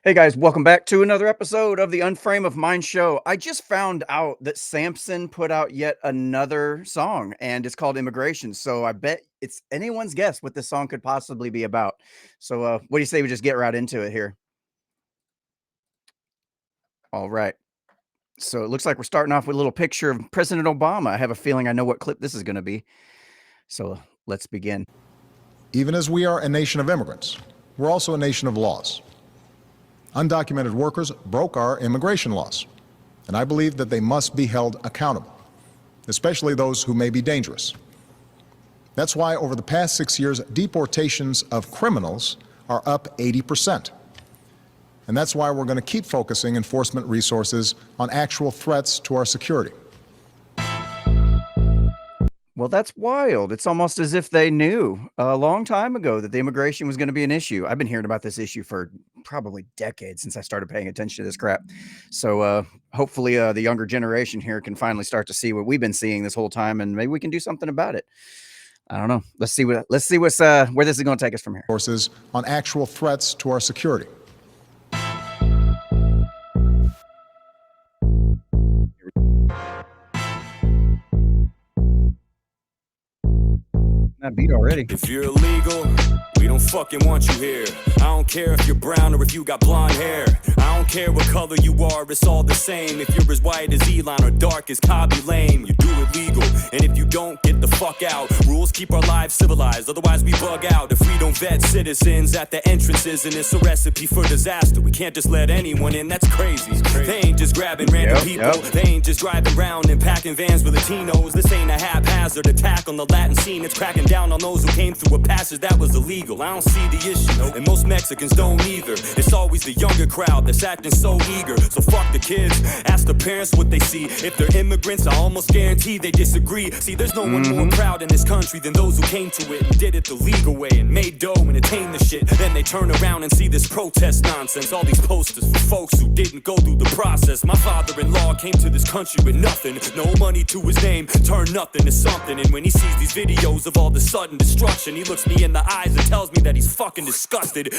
Hey guys, welcome back to another episode of the Unframe of Mind show. I just found out that Samson put out yet another song and it's called Immigration. So I bet it's anyone's guess what this song could possibly be about. So what do you say we just get right into it here? All right. So it looks like we're starting off with a little picture of President Obama. I have a feeling I know what clip this is going to be. So let's begin. Even as we are a nation of immigrants, we're also a nation of laws. Undocumented workers broke our immigration laws, and I believe that they must be held accountable, especially those who may be dangerous. That's why over the past 6 years, deportations of criminals are up 80%. And that's why we're going to keep focusing enforcement resources on actual threats to our security. Well, that's wild. It's almost as if they knew a long time ago that the immigration was going to be an issue. I've been hearing about this issue for probably decades since I started paying attention to this crap. So hopefully the younger generation here can finally start to see what we've been seeing this whole time, and maybe we can do something about it. I don't know. Let's see what's where this is going to take us from here. Forces on actual threats to our security. That beat already. If you're illegal, we don't fucking want you here. I don't care if you're brown or if you got blonde hair. I don't care what color you are, it's all the same. If you're as white as Elon or dark as Kobby Lame, you do it legal. And if you don't, get the fuck out. Rules keep our lives civilized, otherwise we bug out. If we don't vet citizens at the entrances, and it's a recipe for disaster. We can't just let anyone in, that's crazy. They ain't just grabbing random people. They ain't just driving around and packing vans with Latinos. This ain't a haphazard attack on the Latin scene. It's cracking down on those who came through a passage that was illegal. I don't see the issue, and most Mexicans don't either. It's always the younger crowd that's acting so eager. So fuck the kids, ask the parents what they see. If they're immigrants, I almost guarantee they disagree. See, there's no one more proud in this country than those who came to it and did it the legal way and made dough and attained the shit. Then they turn around and see this protest nonsense. All these posters for folks who didn't go through the process. My father-in-law came to this country with nothing, no money to his name, turned nothing to something. And when he sees these videos of all the sudden destruction, he looks me in the eyes and tells me that he's fucking disgusted.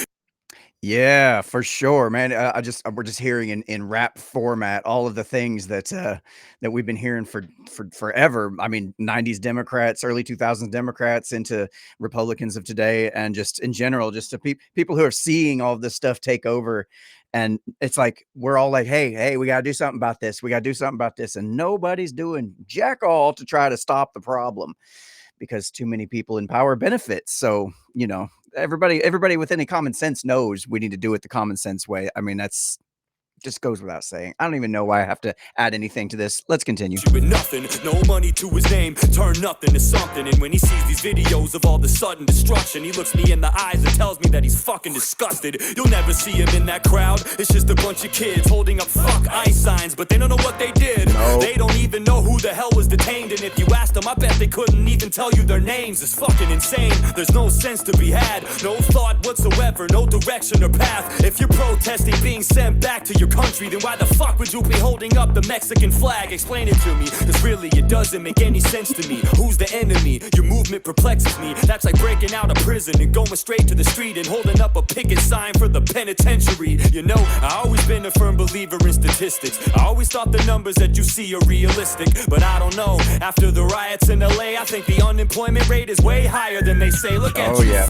Yeah, for sure, man. We're just hearing in rap format all of the things that that we've been hearing for forever. I mean, 90s Democrats, early 2000s Democrats into Republicans of today, and just in general, just to people who are seeing all of this stuff take over. And it's like we're all like, hey, we got to do something about this. We got to do something about this, and nobody's doing jack all to try to stop the problem, because too many people in power benefit. So, everybody with any common sense knows we need to do it the common sense way. I mean, that's just goes without saying. I don't even know why I have to add anything to this. Let's continue. With nothing, no money to his name, turn nothing to something. And when he sees these videos of all the sudden destruction, he looks me in the eyes and tells me that he's fucking disgusted. You'll never see him in that crowd. It's just a bunch of kids holding up fuck ICE signs, but they don't know what they did. No. They don't even know who the hell was detained. And if you asked them, I bet they couldn't even tell you their names. It's fucking insane. There's no sense to be had, no thought whatsoever, no direction or path. If you're protesting being sent back to your country, then why the fuck would you be holding up the Mexican flag? Explain it to me, cause really it doesn't make any sense to me. Who's the enemy? Your movement perplexes me. That's like breaking out of prison and going straight to the street and holding up a picket sign for the penitentiary. You know, I always been a firm believer in statistics. I always thought the numbers that you see are realistic, but I don't know. After the riots in LA, I think the unemployment rate is way higher than they say. Look at you.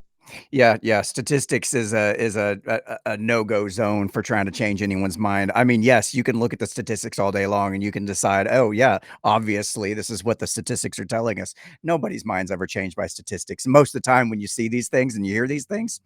Yeah. Statistics is a no-go zone for trying to change anyone's mind. I mean, yes, you can look at the statistics all day long and you can decide, oh yeah, obviously this is what the statistics are telling us. Nobody's mind's ever changed by statistics. Most of the time when you see these things and you hear these things,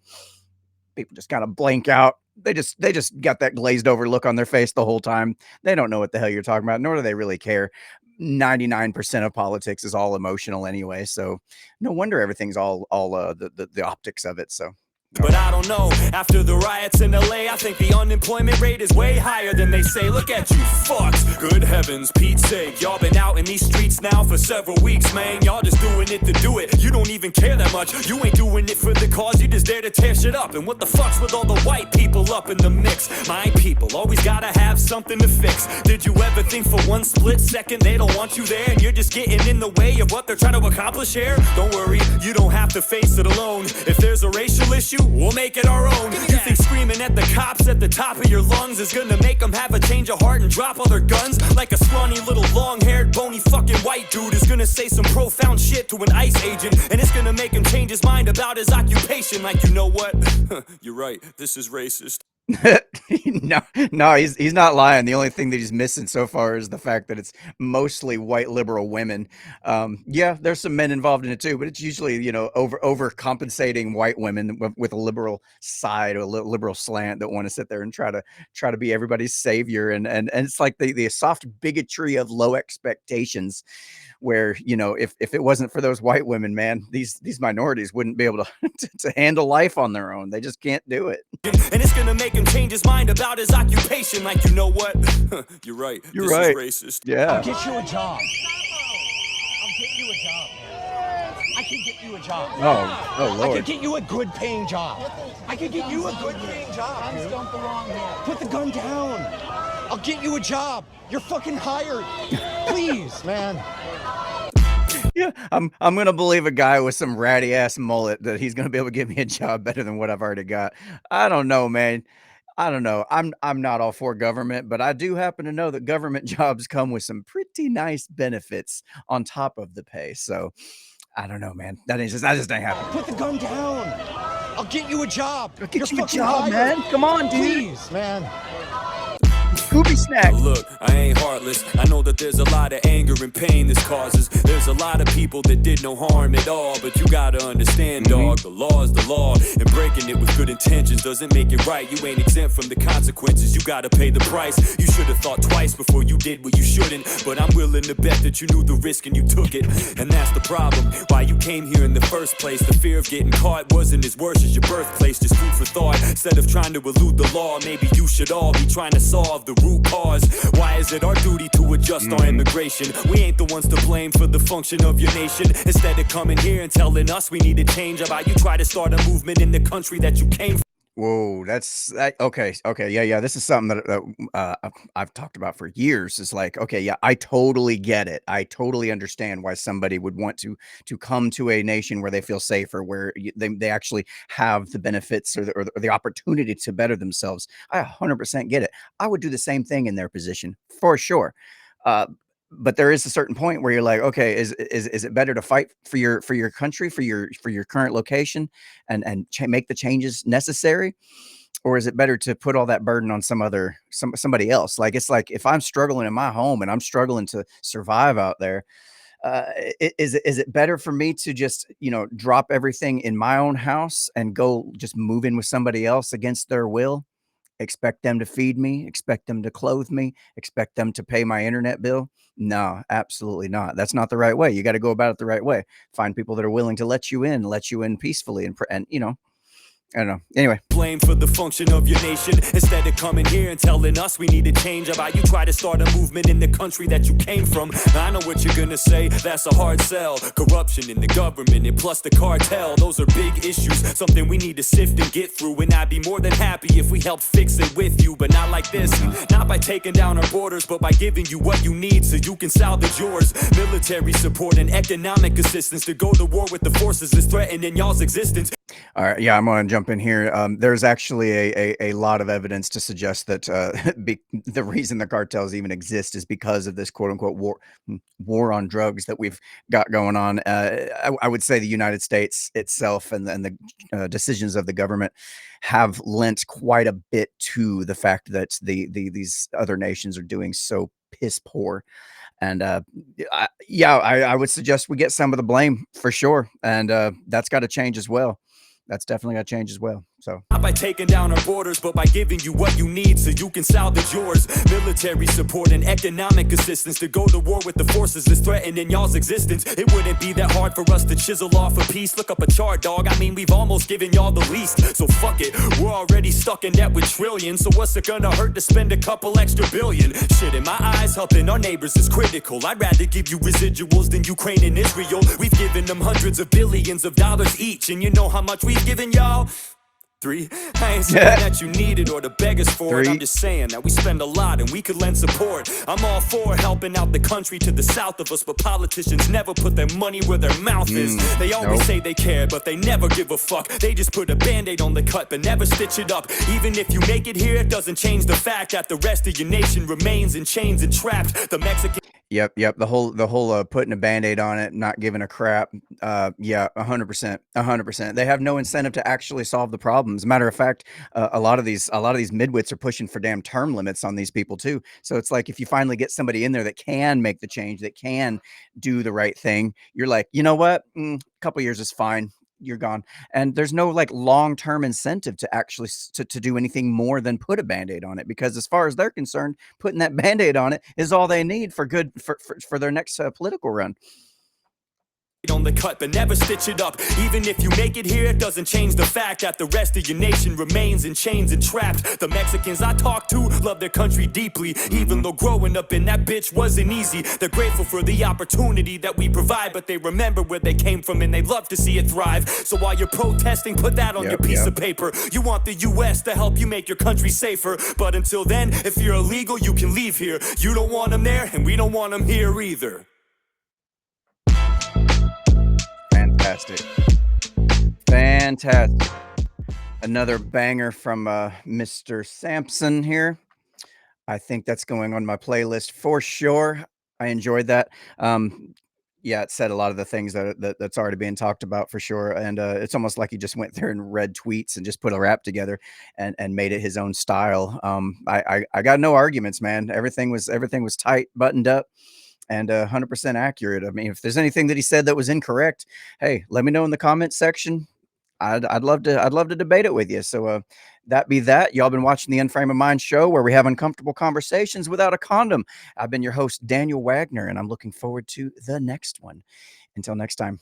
people just kind of blank out. They just got that glazed over look on their face the whole time. They don't know what the hell you're talking about, nor do they really care. 99% of politics is all emotional anyway, so no wonder everything's all the optics of it. So but I don't know, after the riots in LA, I think the unemployment rate is way higher than they say. Look at you fucks, good heavens, Pete's sake. Y'all been out in these streets now for several weeks, man. Y'all just doing it to do it. You don't even care that much. You ain't doing it for the cause, you just there to tear shit up. And what the fuck's with all the white people people up in the mix. My people always gotta have something to fix. Did you ever think for one split second they don't want you there, and you're just getting in the way of what they're trying to accomplish here? Don't worry, you don't have to face it alone. If there's a racial issue, we'll make it our own. You think screaming at the cops at the top of your lungs is gonna make them have a change of heart and drop all their guns? Like a scrawny little long-haired bony fucking white dude is gonna say some profound shit to an ICE agent, and it's gonna make him change his mind about his occupation. Like, you know what? You're right, this is racist. No, he's not lying. The only thing that he's missing so far is the fact that it's mostly white liberal women. Yeah, there's some men involved in it too, but it's usually, you know, overcompensating white women with a liberal side or a liberal slant that want to sit there and try to be everybody's savior, and it's like the soft bigotry of low expectations, where, you know, if it wasn't for those white women, man, these minorities wouldn't be able to handle life on their own. They just can't do it. And it's gonna make him change his mind about his occupation. Like, you know what? You're right. You're this right. is racist. Yeah. I'll get you a job. I'll get you a job, man. I can get you a job. Oh I Lord. can get you a good paying job. I can get you a good paying job. Guns don't belong here. Put the gun down. I'll get you a job. You're fucking hired. Please, man. Yeah, I'm gonna believe a guy with some ratty ass mullet that he's gonna be able to give me a job better than what I've already got. I don't know, man. I don't know. I'm not all for government, but I do happen to know that government jobs come with some pretty nice benefits on top of the pay. So I don't know, man. That just ain't happening. Put the gun down. I'll get you a job. I'll get You're you a fucking job, hired. man. Come on, dude. Please, man. Scooby snack. Look, I ain't heartless. I know that there's a lot of anger and pain this causes. There's a lot of people that did no harm at all, but you gotta understand, dog, the law is the law, and breaking it with good intentions doesn't make it right. You ain't exempt from the consequences. You gotta pay the price. You should have thought twice before you did what you shouldn't, but I'm willing to bet that you knew the risk and you took it, and that's the problem. Why you came here in the first place. The fear of getting caught wasn't as worse as your birthplace. Just food for thought. Instead of trying to elude the law, maybe you should all be trying to solve the root cause. Why is it our duty to adjust our immigration? We ain't the ones to blame for the function of your nation. Instead of coming here and telling us we need to change, how about you try to start a movement in the country that you came from? Whoa, okay, yeah. This is something that I've talked about for years. It's like, okay, yeah, I totally get it. I totally understand why somebody would want to come to a nation where they feel safer, where they actually have the benefits or the opportunity to better themselves. I 100% get it. I would do the same thing in their position for sure. But there is a certain point where you're like, okay, is it better to fight for your country, for your current location, and make the changes necessary, or is it better to put all that burden on somebody else? Like, it's like if I'm struggling in my home and I'm struggling to survive out there, is it better for me to just, you know, drop everything in my own house and go just move in with somebody else against their will? Expect them to feed me, expect them to clothe me, expect them to pay my internet bill? No, absolutely not. That's not the right way. You got to go about it the right way. Find people that are willing to let you in peacefully, and you know, I don't know. Anyway. Blame for the function of your nation. Instead of coming here and telling us we need to change, how about you try to start a movement in the country that you came from? I know what you're gonna say, that's a hard sell. Corruption in the government and plus the cartel, those are big issues, something we need to sift and get through. And I'd be more than happy if we helped fix it with you, but not like this. Not by taking down our borders, but by giving you what you need so you can salvage yours. Military support and economic assistance to go to war with the forces that's threatening y'all's existence. All right, yeah, I'm going to jump in here. There's actually a lot of evidence to suggest that the reason the cartels even exist is because of this quote unquote war on drugs that we've got going on. I would say the United States itself and the decisions of the government have lent quite a bit to the fact that these other nations are doing so piss poor. And I would suggest we get some of the blame for sure, and that's got to change as well. That's definitely got to change as well. So not by taking down our borders, but by giving you what you need so you can salvage yours. Military support and economic assistance to go to war with the forces that's threatening y'all's existence. It wouldn't be that hard for us to chisel off a piece. Look up a chart, dog. I mean, we've almost given y'all the least. So fuck it, we're already stuck in debt with trillions. So what's it gonna hurt to spend a couple extra billion? Shit, in my eyes, helping our neighbors is critical. I'd rather give you residuals than Ukraine and Israel. We've given them hundreds of billions of dollars each, and you know how much we've given y'all? Three, I ain't saying that you need it or to beg us for it. I'm just saying that we spend a lot and we could lend support. I'm all for helping out the country to the south of us, but politicians never put their money where their mouth is. They always say they care, but they never give a fuck. They just put a band-aid on the cut, but never stitch it up. Even if you make it here, it doesn't change the fact that the rest of your nation remains in chains and trapped. The Mexican Yep, the whole putting a Band-Aid on it, not giving a crap. Yeah, 100%, 100%. They have no incentive to actually solve the problems. Matter of fact, a lot of these midwits are pushing for damn term limits on these people too. So it's like if you finally get somebody in there that can make the change, that can do the right thing, you're like, you know what? A couple years is fine. You're gone. And there's no like long-term incentive to actually to do anything more than put a Band-Aid on it, because as far as they're concerned, putting that Band-Aid on it is all they need for good for their next political run. On the cut, but never stitch it up. Even if you make it here, it doesn't change the fact that the rest of your nation remains in chains and trapped. The Mexicans I talk to love their country deeply, even though growing up in that bitch wasn't easy. They're grateful for the opportunity that we provide, but they remember where they came from and they love to see it thrive. So while you're protesting, put that on your piece of paper. You want the US to help you make your country safer, but until then, if you're illegal, you can leave here. You don't want them there, and we don't want them here either. Fantastic. Fantastic. Another banger from Mr. Samson here. I think that's going on my playlist for sure. I enjoyed that. Yeah, it said a lot of the things that's already being talked about for sure. And it's almost like he just went there and read tweets and just put a rap together and made it his own style. I got no arguments, man. Everything was tight, buttoned up, and 100% accurate. I mean, if there's anything that he said that was incorrect, hey, let me know in the comment section. I'd love to debate it with you. So that be that. Y'all been watching the Unframe of Mind show, where we have uncomfortable conversations without a condom. I've been your host, Daniel Wagner, and I'm looking forward to the next one. Until next time.